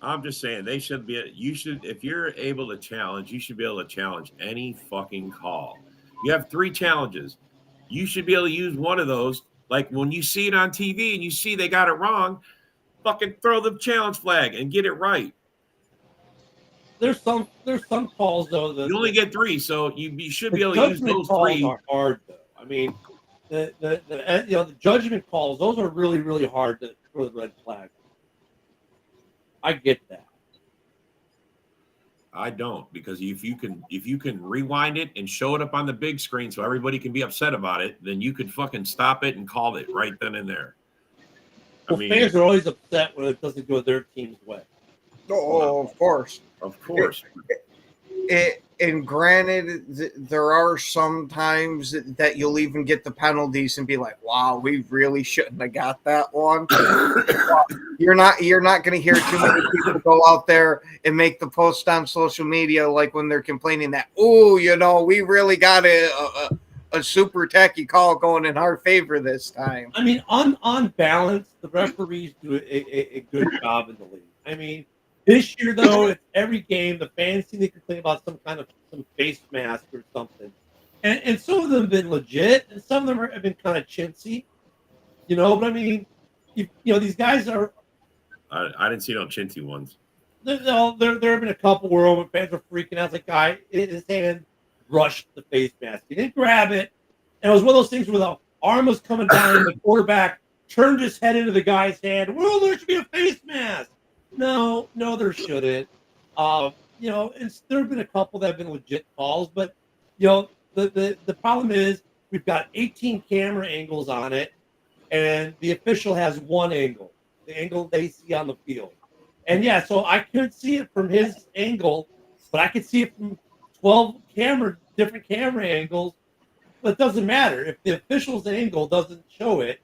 I'm just saying they should be. You should, if you're able to challenge, you should be able to challenge any fucking call. You have 3 challenges. You should be able to use one of those. Like when you see it on TV and you see they got it wrong, fucking throw the challenge flag and get it right.
There's some calls though that
You only get 3, so you should be
the
able to use
judgment
those
calls
3.
are hard though. I mean, the judgment calls, those are really really hard to throw the red flag. I get that.
I don't, because if you can rewind it and show it up on the big screen so everybody can be upset about it, then you could fucking stop it and call it right then and there.
Well, fans are always upset when it doesn't go their team's way.
Oh, of course.
Of course.
And granted, there are some times that you'll even get the penalties and be like, "Wow, we really shouldn't have got that one." You're not going to hear too many people go out there and make the post on social media like when they're complaining that, "Oh, we really got a super tacky call going in our favor this time."
I mean, on balance, the referees do a good job in the league. I mean, this year though, it's every game the fans seem to complain about some face mask or something, and some of them have been legit, and some of them have been kind of chintzy, But I mean, these guys are.
I didn't see no chintzy ones.
There have been a couple where fans were freaking out. The guy, his hand brushed the face mask. He didn't grab it, and it was one of those things where the arm was coming down, and the quarterback turned his head into the guy's hand. Well, there should be a face mask. No, there shouldn't. And there have been a couple that have been legit calls, but the problem is we've got 18 camera angles on it, and the official has one angle, the angle they see on the field. And yeah, so I could see it from his angle, but I could see it from 12 different camera angles. But it doesn't matter if the official's angle doesn't show it.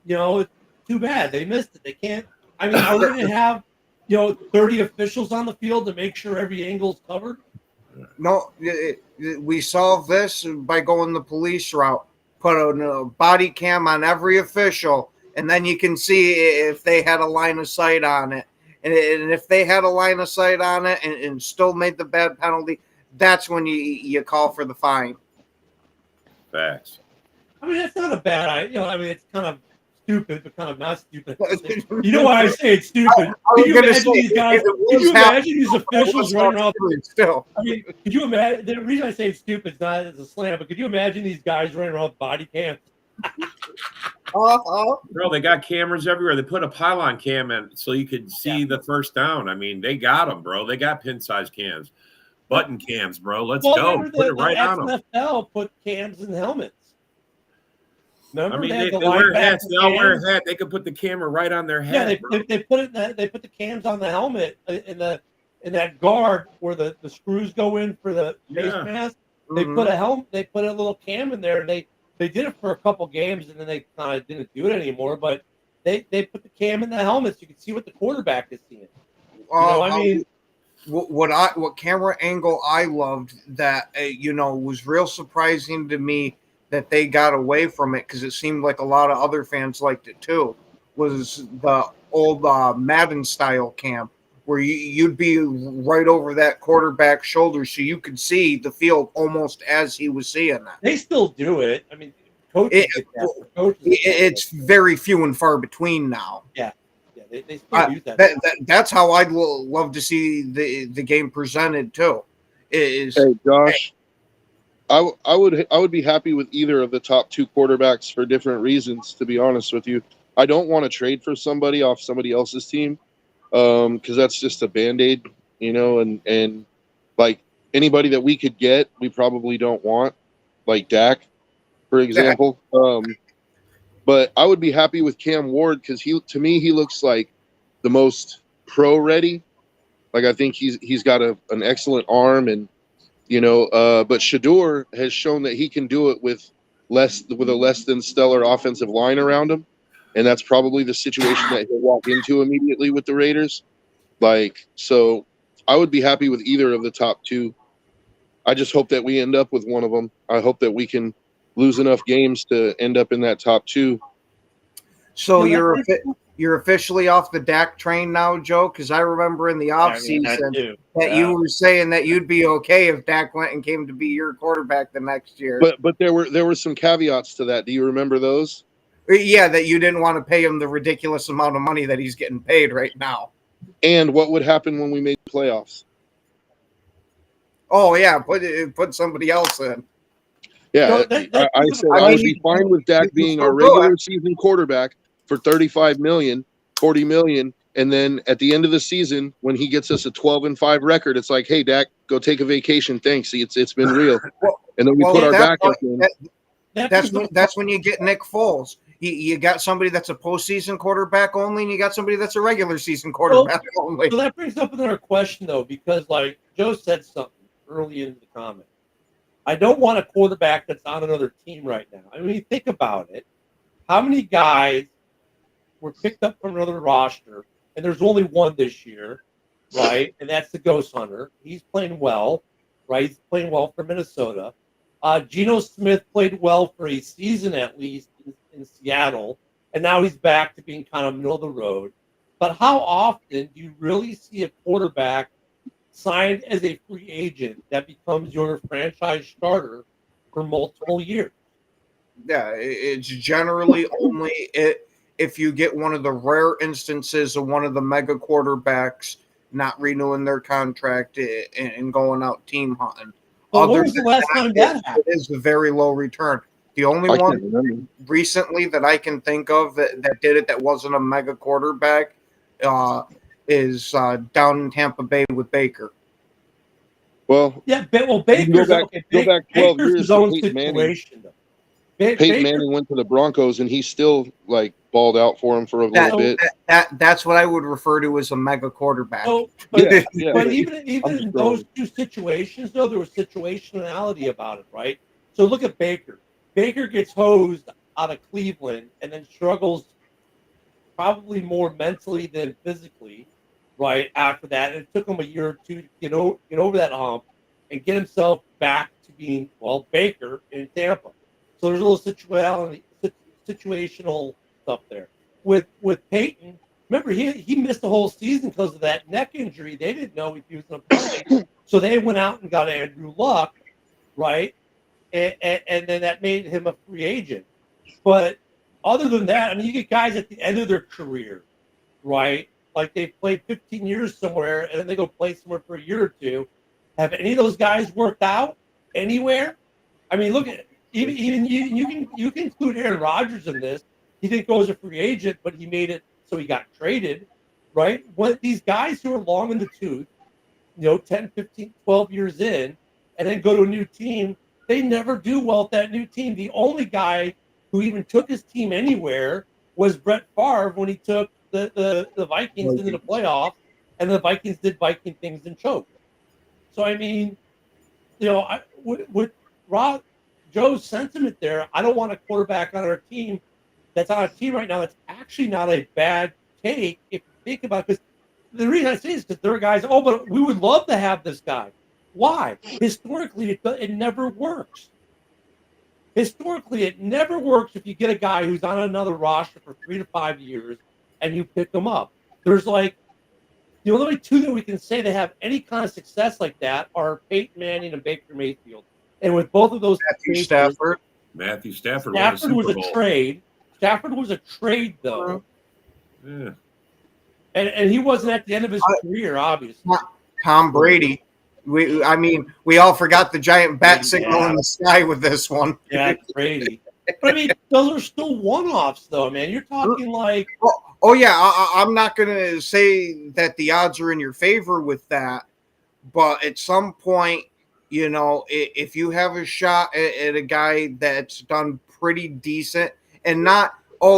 It's too bad they missed it. They can't. I mean, are we going to have 30 officials on the field to make sure every angle is covered?
No, we solve this by going the police route. Put a body cam on every official, and then you can see if they had a line of sight on it. And if they had a line of sight on it and still made the bad penalty, that's when you call for the fine.
Facts.
I mean, that's not a bad idea. I mean, it's kind of stupid, but kind of not stupid. You know why I say it's stupid? Can you imagine these guys? Can you imagine these officials running around?
Still,
I mean, could you imagine? The reason I say it's stupid is not as a slam, but could you imagine these guys running around with body cams?
Bro, they got cameras everywhere. They put a pylon cam in so you could see the first down. I mean, they got them, bro. They got pin-size cams, button cams, bro. Let's go. Put it right on them.
XFL put cams in helmets. Remember,
I mean,
they
they wear hats. They all wear a hat. They could put the camera right on their head.
Yeah, they put it. They put the cams on the helmet in that guard where the screws go in for the face mask. They put a helmet. They put a little cam in there. And they did it for a couple games, and then they kind of didn't do it anymore. But they put the cam in the helmet so you can see what the quarterback is seeing. I mean,
what camera angle I loved that was real surprising to me that they got away from it, because it seemed like a lot of other fans liked it too, was the old Madden style cam where you'd be right over that quarterback's shoulder so you could see the field almost as he was seeing that.
They still do it. I mean, coaches
it's very few and far between now.
Yeah, they still use that.
That's how I'd love to see the game presented too.
Hey, Josh. I would be happy with either of the top two quarterbacks for different reasons. To be honest with you, I don't want to trade for somebody off somebody else's team, because that's just a band-aid, and like anybody that we could get, we probably don't want, like Dak, for example. But I would be happy with Cam Ward because to me he looks like the most pro ready. Like I think he's got an excellent arm, and but Shador has shown that he can do it with a less than stellar offensive line around him, and that's probably the situation that he'll walk into immediately with the Raiders. So I would be happy with either of the top two. I just hope that we end up with one of them. I hope that we can lose enough games to end up in that top two.
So you're officially off the Dak train now, Joe? Because I remember in the offseason that you were saying that you'd be okay if Dak went and came to be your quarterback the next year.
But there were some caveats to that. Do you remember those?
Yeah, that you didn't want to pay him the ridiculous amount of money that he's getting paid right now.
And what would happen when we made the playoffs?
Oh yeah, put somebody else in.
Yeah, I said I would be fine with Dak being our regular season quarterback for $35 million, $40 million, and then at the end of the season, when he gets us a 12-5 record, it's like, hey, Dak, go take a vacation. Thanks, it's been real. And then we put our backup in.
That's when you get Nick Foles. You got somebody that's a postseason quarterback only, and you got somebody that's a regular season quarterback only.
So that brings up another question, though, because like Joe said something early in the comment. I don't want a quarterback that's on another team right now. I mean, think about it. How many guys were picked up from another roster, and there's only one this year, right? And that's the Ghost Hunter. He's playing well, right? He's playing well for Minnesota. Geno Smith played well for a season at least in Seattle, and now he's back to being kind of middle of the road. But how often do you really see a quarterback signed as a free agent that becomes your franchise starter for multiple years?
Yeah, it's generally only if you get one of the rare instances of one of the mega quarterbacks not renewing their contract and going out team hunting.
Well, when was the last time that happened?
It is a very low return. The only one recently that I can think of that did it that wasn't a mega quarterback is down in Tampa Bay with Baker.
Well,
yeah, Baker's
go back 12 years.
His own situation, though.
Peyton Manning went to the Broncos, and he still like balled out for him for a little bit.
That's what I would refer to as a mega quarterback.
But even in those two situations, though, there was situationality about it, right? So look at Baker. Baker gets hosed out of Cleveland and then struggles probably more mentally than physically, right, after that. And it took him a year or two to get over that hump and get himself back to being, Baker in Tampa. So there's a little situational stuff there. With Peyton, remember, he missed the whole season because of that neck injury. They didn't know if he was going to play. So they went out and got Andrew Luck, right? And then that made him a free agent. But other than that, I mean, you get guys at the end of their career, right? Like they played 15 years somewhere and then they go play somewhere for a year or two. Have any of those guys worked out anywhere? I mean, look at even you can include Aaron Rodgers in this. He didn't go as a free agent, but he made it so he got traded, right? When these guys who are long in the tooth, 10, 15, 12 years in, and then go to a new team, they never do well at that new team. The only guy who even took his team anywhere was Brett Favre when he took the Vikings into the playoffs, and the Vikings did Viking things and choked. So, I mean, with Joe's sentiment there, I don't want a quarterback on our team that's on a team right now that's actually not a bad take if you think about it. Because the reason I say this is because there are guys, but we would love to have this guy. Why? Historically, it never works. Historically, it never works if you get a guy who's on another roster for 3 to 5 years and you pick them up. There's like, the only two that we can say they have any kind of success like that are Peyton Manning and Baker Mayfield. And with both of those,
Matthew Stafford
was a trade. Stafford was a trade, though.
Yeah.
And he wasn't at the end of his career, obviously.
Tom Brady. We all forgot the giant bat signal in the sky with this one.
Yeah, it's Brady. But I mean, those are still one-offs, though, man. You're talking like,
Oh yeah, I'm not going to say that the odds are in your favor with that, but at some point, if you have a shot at a guy that's done pretty decent and not,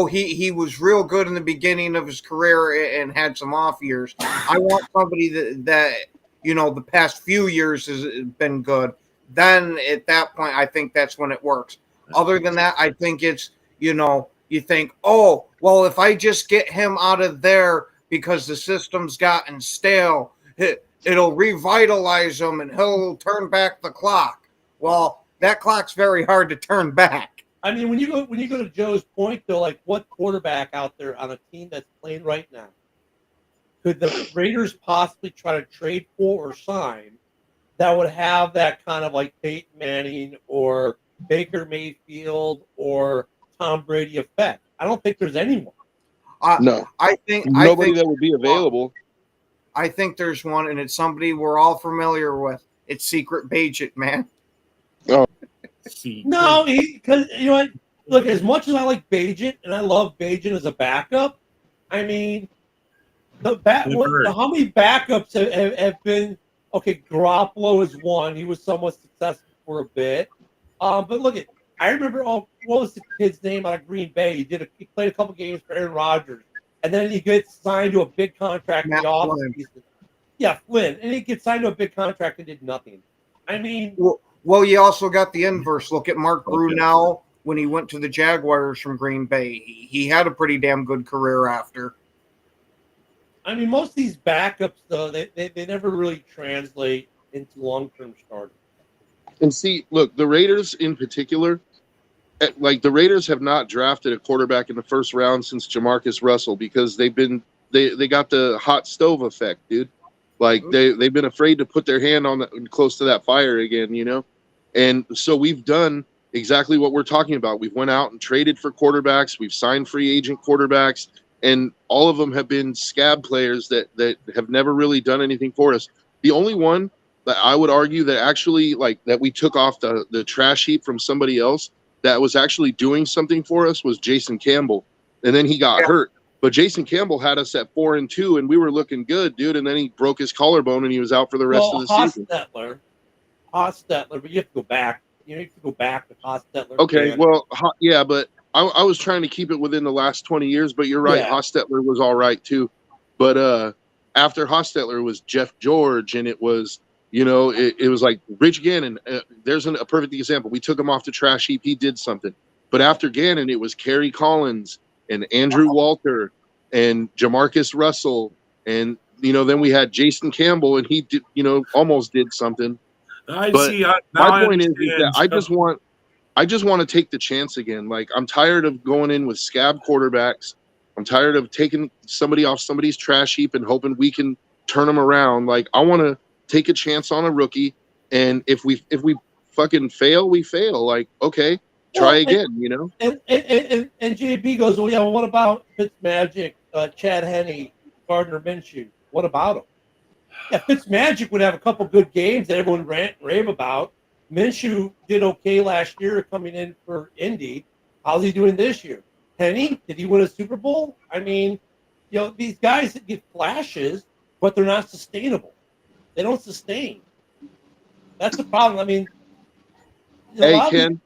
he was real good in the beginning of his career and had some off years. I want somebody that the past few years has been good. Then at that point, I think that's when it works. Other than that, I think it's, you think, oh, well, if I just get him out of there because the system's gotten stale, it'll revitalize him and he'll turn back the clock. Well, that clock's very hard to turn back.
I mean, when you go to Joe's point, though, like what quarterback out there on a team that's playing right now could the Raiders possibly try to trade for or sign that would have that kind of like Peyton Manning or Baker Mayfield or Tom Brady effect? I don't think there's anyone.
No,
I think
that would be available.
I think there's one, and it's somebody we're all familiar with. It's Secret Bagent, man.
No, because you know what? Look, as much as I like Bagent and I love Bagent as a backup, I mean, how many backups have been? Okay, Garoppolo is one. He was somewhat successful for a bit, but look at. I remember. What was the kid's name out of Green Bay? He played a couple games for Aaron Rodgers, and then he gets signed to a big contract in the offseason. Yeah, Flynn, and he gets signed to a big contract and did nothing. I mean,
well, you also got the inverse. Look at Mark Brunell when he went to the Jaguars from Green Bay. He had a pretty damn good career after.
I mean, most of these backups, though, they never really translate into long-term starters.
And see, look, the Raiders in particular, like the Raiders have not drafted a quarterback in the first round since Jamarcus Russell because they got the hot stove effect, dude. Like they've been afraid to put their hand on close to that fire again, And so we've done exactly what we're talking about. We've went out and traded for quarterbacks. We've signed free agent quarterbacks, and all of them have been scab players that have never really done anything for us. The only one that I would argue that actually that we took off the trash heap from somebody else that was actually doing something for us was Jason Campbell. And then he got hurt. But Jason Campbell had us at 4-2, and we were looking good, dude. And then he broke his collarbone, and he was out for the rest of the season.
Hostetler, but you have to go back. You have to go back to Hostetler.
Okay, well, yeah, but I was trying to keep it within the last 20 years. But you're right, Hostetler was all right too. But after Hostetler was Jeff George, and it was it was like Rich Gannon. There's a perfect example. We took him off the trash heap. He did something. But after Gannon, it was Kerry Collins and Andrew Walter and Jamarcus Russell. And, then we had Jason Campbell, and he did, almost did something. My point is that I just want to take the chance again. Like, I'm tired of going in with scab quarterbacks. I'm tired of taking somebody off somebody's trash heap and hoping we can turn them around. Like, I want to take a chance on a rookie. And if we fucking fail, we fail. Like, okay. Try again,
And JB goes, well, yeah, well, what about Fitzmagic, Chad Henne, Gardner Minshew? What about them? Yeah, Fitzmagic would have a couple good games that everyone rave about. Minshew did okay last year coming in for Indy. How's he doing this year? Henne, did he win a Super Bowl? I mean, these guys that get flashes, but they're not sustainable. They don't sustain. That's the problem. I mean,
hey, Ken.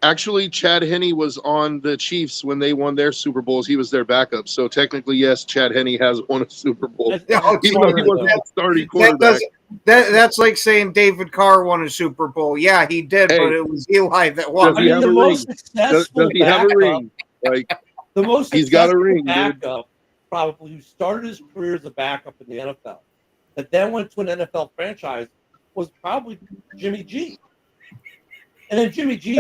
Actually, Chad Henne was on the Chiefs when they won their Super Bowls. He was their backup. So technically, yes, Chad Henne has won a Super Bowl. Even though he wasn't a starting quarterback.
That's like saying David Carr won a Super Bowl. Yeah, he did, but it was Eli that won.
Does he have a ring? Does he have a ring? Like,
the most
he's got a ring,
backup, probably, who started his career as a backup in the NFL, that then went to an NFL franchise, was probably Jimmy G. And then Jimmy G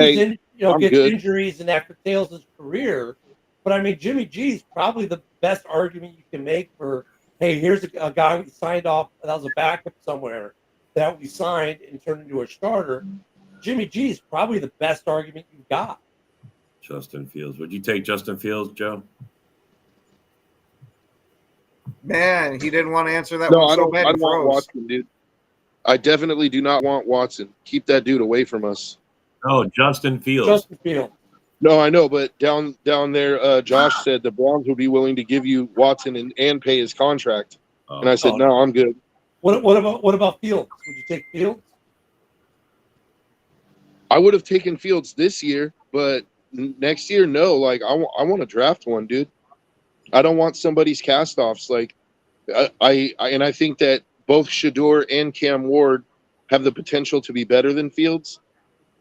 gets injuries and that curtails his career. But I mean, Jimmy G is probably the best argument you can make for, hey, here's a guy we signed off that was a backup somewhere that we signed and turned into a starter. Jimmy G is probably the best argument you've got.
Justin Fields. Would you take Justin Fields, Joe?
Man, he didn't want to answer that
one.
No, I don't
want to watch him, dude. I definitely do not want Watson. Keep that dude away from us.
Oh, Justin Fields.
Justin Fields.
No, I know, but down there, Josh said the Browns would be willing to give you Watson and pay his contract. And I said, no, I'm good.
What about Fields? Would you take Fields?
I would have taken Fields this year, but next year, no. Like I want to draft one, dude. I don't want somebody's cast-offs. Like I think that both Shador and Cam Ward have the potential to be better than Fields.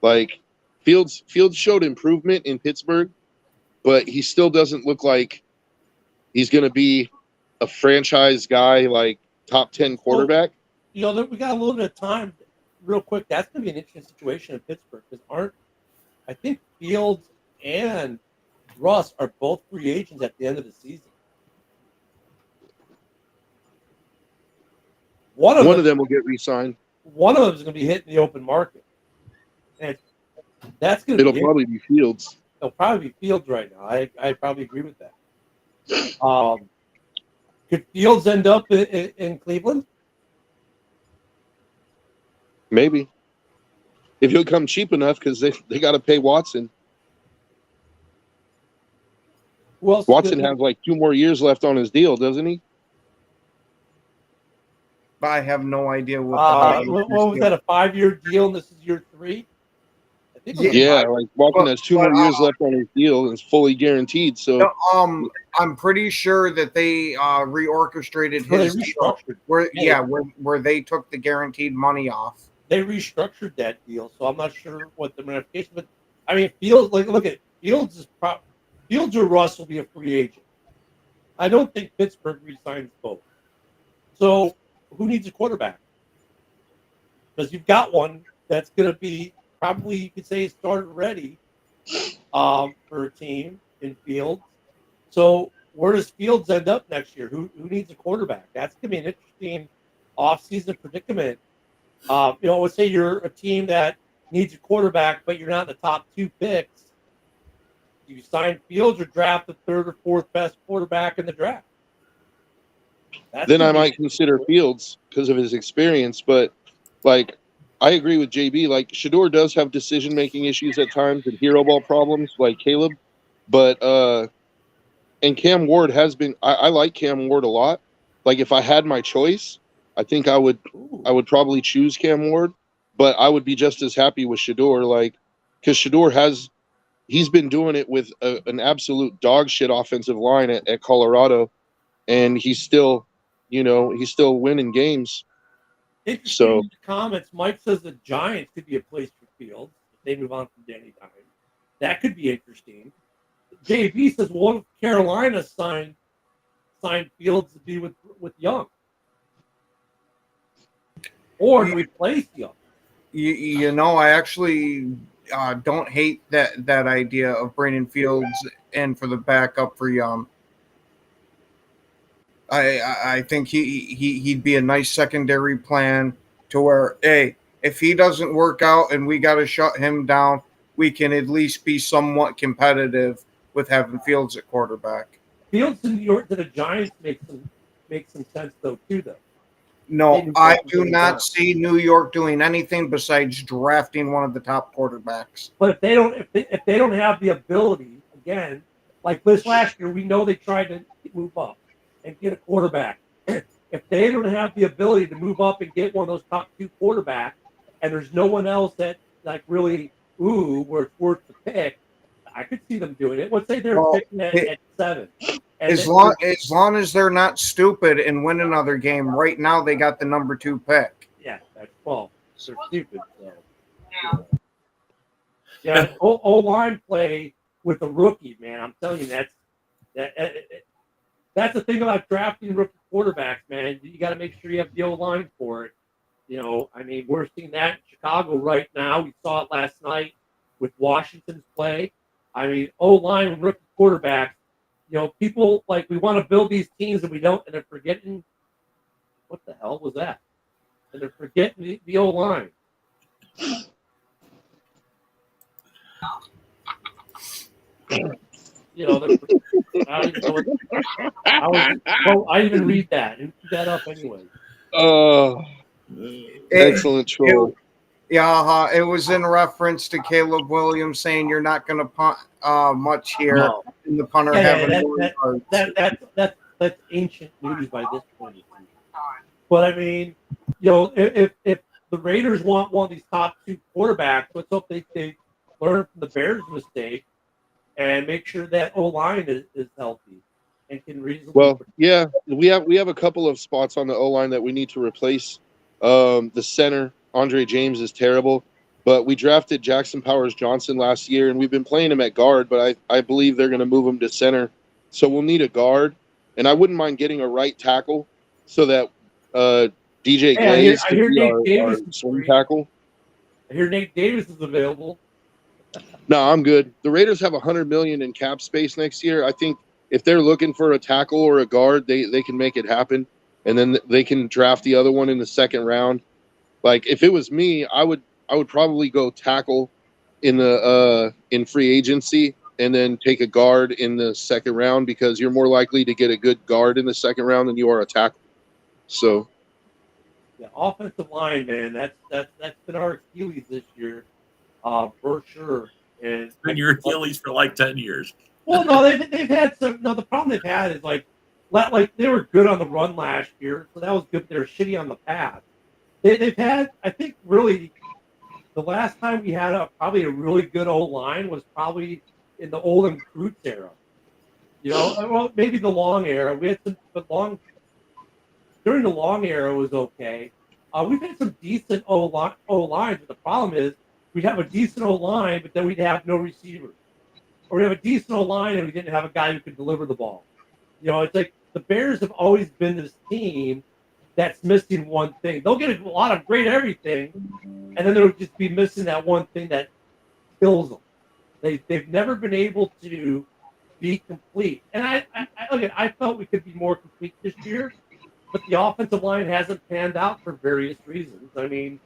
Like Fields showed improvement in Pittsburgh, but he still doesn't look like he's going to be a franchise guy, like top 10 quarterback.
We got a little bit of time. Real quick, that's going to be an interesting situation in Pittsburgh because I think Fields and Russ are both free agents at the end of the season. One of them
will get re-signed.
One of them is going to be hitting the open market, and that's going to.
It'll probably be Fields.
It'll probably be Fields right now. I probably agree with that. Could Fields end up in Cleveland?
Maybe. If he'll come cheap enough, because they got to pay Watson.
Who else
Watson has like 2 more years left on his deal, doesn't he?
I have no idea what.
What was that? A 5-year deal, and this is year 3. I think.
Yeah, like Watson has 2 more years left on his deal, and it's fully guaranteed. So,
I'm pretty sure that they reorchestrated his deal, where they took the guaranteed money off.
They restructured that deal, so I'm not sure what the ramifications. But I mean, Fields. Like, look at Fields. Fields or Russ will be a free agent. I don't think Pittsburgh resigns both. So, who needs a quarterback? Because you've got one that's going to be probably, you could say, started ready for a team in Fields. So where does Fields end up next year? Who needs a quarterback? That's going to be an interesting offseason predicament. Let's say you're a team that needs a quarterback, but you're not in the top 2 picks. Do you sign Fields or draft the 3rd or 4th best quarterback in the draft?
Then I might consider Fields because of his experience. But, like, I agree with JB. Like, Shador does have decision-making issues at times and hero ball problems, like Caleb. But, and Cam Ward has been – I like Cam Ward a lot. Like, if I had my choice, I think I would probably choose Cam Ward. But I would be just as happy with Shador, like, because Shador he's been doing it with an absolute dog shit offensive line at Colorado. And he's still winning games.
Interesting in the comments, Mike says the Giants could be a place for Fields if they move on from Danny Dimes. That could be interesting. JB says, what if Carolina signed Fields to be with Young? Or to replace Young?
I actually don't hate that idea of bringing Fields in for the backup for Young. I think he'd be a nice secondary plan to where, hey, if he doesn't work out and we got to shut him down, we can at least be somewhat competitive with having Fields at quarterback.
Fields in New York to the Giants makes some sense though.
No, I do not see New York doing anything besides drafting one of the top quarterbacks.
But if they don't have the ability, again, like this last year, we know they tried to move up and get a quarterback. If they don't have the ability to move up and get one of those top 2 quarterbacks, and there's no one else that like really, where it's worth the pick, I could see them doing it. Let's say they're picking at 7.
As long as they're not stupid and win another game, right now they got the number 2 pick.
Yeah, that's 12. They're stupid. So. Yeah, O-line play with a rookie, man. I'm telling you, that's the thing about drafting rookie quarterbacks, man. You got to make sure you have the O-line for it. We're seeing that in Chicago right now. We saw it last night with Washington's play. O-line rookie quarterbacks. People like we want to build these teams and we don't, and they're forgetting what the hell was that? And they're forgetting the O-line. I didn't even read that. I didn't put that up anyway.
Excellent troll.
Yeah, it was in reference to Caleb Williams saying you're not going to punt much here
No.
in the punter
Yeah,
having more yards.
that's ancient news by this point. But I mean, you know, if the Raiders want one of these top two quarterbacks, let's hope they learn from the Bears' mistake and make sure that O-line is healthy and can reasonably.
Well, yeah, we have a couple of spots on the O-line that we need to replace. The center, Andre James, is terrible, but we drafted Jackson Powers Johnson last year, and we've been playing him at guard, but I believe they're going to move him to center. So we'll need a guard, and I wouldn't mind getting a right tackle so that DJ Glaze
I hear
can be
Nate
our
Davis is
swing
free.
tackle.
I hear Nate Davis is available.
No, I'm good. The Raiders have $100 million in cap space next year. I think if they're looking for a tackle or a guard, they can make it happen, and then they can draft the other one in the second round. Like if it was me, I would probably go tackle in the in free agency and then take a guard in the second round because you're more likely to get a good guard in the second round than you are a tackle. So,
Yeah, offensive line, man, that's been our Achilles this year, for sure. And
It's been your Achilles for like 10 years.
well, no, they've had some. No, the problem they've had is like they were good on the run last year, so that was good. They're shitty on the pass. They've had, I think, really, the last time we had probably a really good O-line was probably in the Olin Kreutz era. You know, well, maybe the long era. We had some, but during the long era was okay. We've had some decent O-lines, but the problem is we'd have a decent O-line, but then we'd have no receivers. Or we have a decent O-line and we didn't have a guy who could deliver the ball. You know, it's like the Bears have always been this team that's missing one thing. They'll get a lot of great everything, and then they'll just be missing that one thing that kills them. They've never been able to be complete. And I felt we could be more complete this year, but the offensive line hasn't panned out for various reasons. I mean,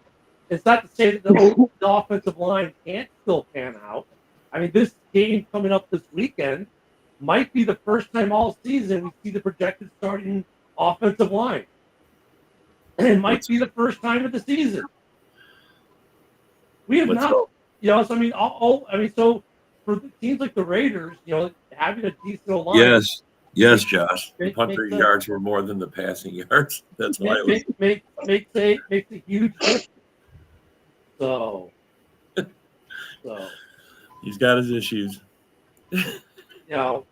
it's not to say that the offensive line can't still pan out. I mean, this game coming up this weekend might be the first time all season we see the projected starting offensive line. It might be the first time of the season. We have
Let's
not,
go.
you know. So I mean, so for teams like the Raiders, you know, having a decent line,
Yes, Josh. The
Make-
punter
make the-
yards were more than the passing yards. That's why it was.
makes a huge difference. So,
He's got his issues.
you know,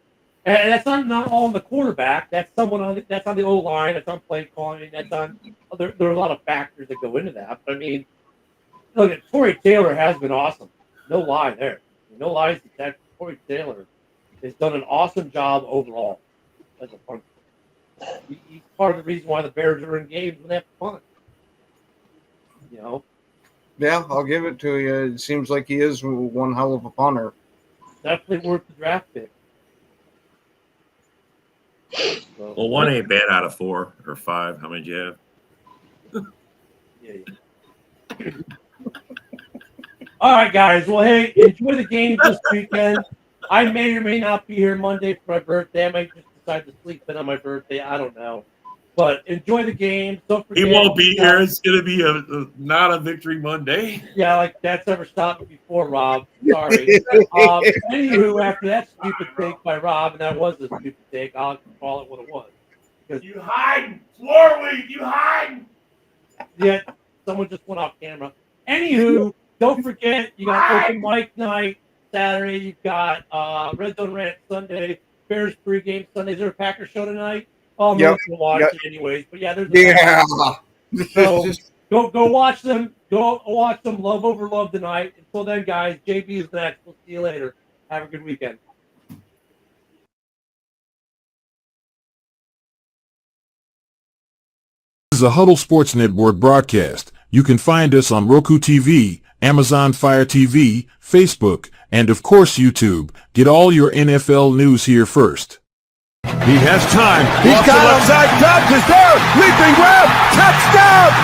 and that's not all on the quarterback. That's someone that's on the O line. That's on play calling. That's on. There are a lot of factors that go into that. But I mean, look, Torrey Taylor has been awesome. No lie there. No lies. That Torrey Taylor has done an awesome job overall as a punter. He's part of the reason why the Bears are in games when they have to punt. You know,
Yeah, I'll give it to you. It seems like he is one hell of a punter.
definitely worth the draft pick. So,
Well, one ain't bad out of 4 or 5. How many do you have?
yeah. All right, guys. Well, hey, enjoy the game this weekend. I may or may not be here Monday for my birthday. I might just decide to sleep in on my birthday. I don't know. But enjoy the game. Don't forget.
He won't be here. It's going to be not a Victory Monday.
Yeah, like that's ever stopped me before, Rob. Sorry. Anywho, after that stupid take by Rob, and that was a stupid take, I'll call it what it was. Because
You hide, Floorweed. You hide.
yeah, someone just went off camera. Anywho, don't forget you got open mic night Saturday. You've got Red Zone Rant Sunday, Bears pregame Sunday. Is there a Packers show tonight? Oh, no,
Yep.
we'll watch
Yep.
it anyways. But yeah, there's a
Yeah.
So go watch them. Go watch them. Love over love tonight. Until then, guys, JB is next. We'll see you later. Have a good weekend.
This is a Huddle Sports Network broadcast. You can find us on Roku TV, Amazon Fire TV, Facebook, and of course YouTube. Get all your NFL news here first.
He has time. He's got left side. Dobbs is there. Leaping grab. Touchdown.